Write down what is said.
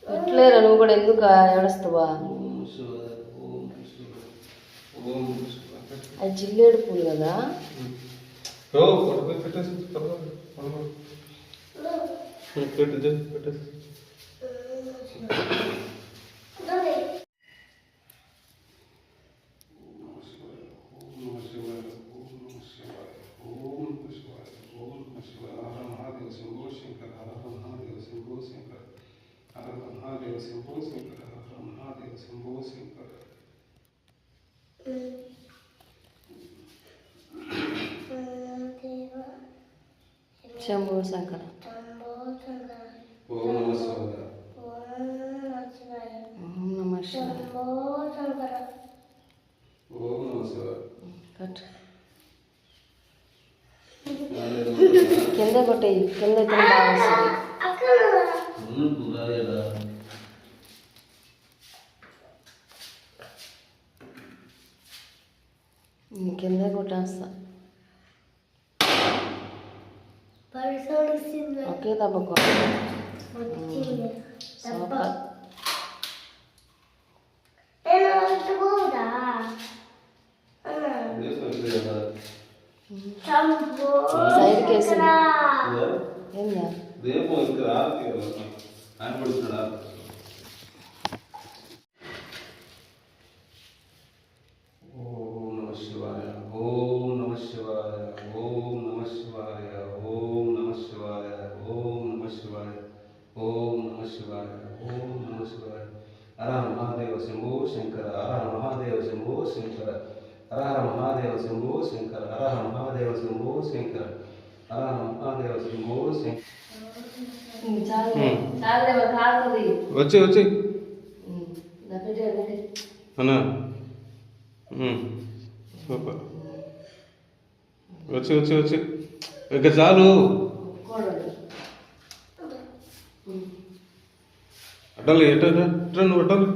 ఎట్లేరా నువ్వు కూడా ఎందుకు ఏడుస్తావా? అది జిల్లేడు పూలు కదా. శంభో శంకర. ఓం నమ శివాయ. కట్ కింద కొట్టేయి, కింద అయితే బాగా వస్తుంది. కింద కొట్టేస్తా. ఒకే తప్పకో సూపర్. సైడ్కి వేసి ఏందా महादेव शंभो शंकर हर हर महादेव शंभो शंकर हर हर महादेव शंभो शंकर हर हर महादेव शंभो शंकर हर हर महादेव शंभो शंकर. వచ్చి వచ్చి అన్నా సూపర్. వచ్చి వచ్చి వచ్చి ఇక చాలు. అడ్డాలి ఎట్ట నువ్వు అడ్డాలి.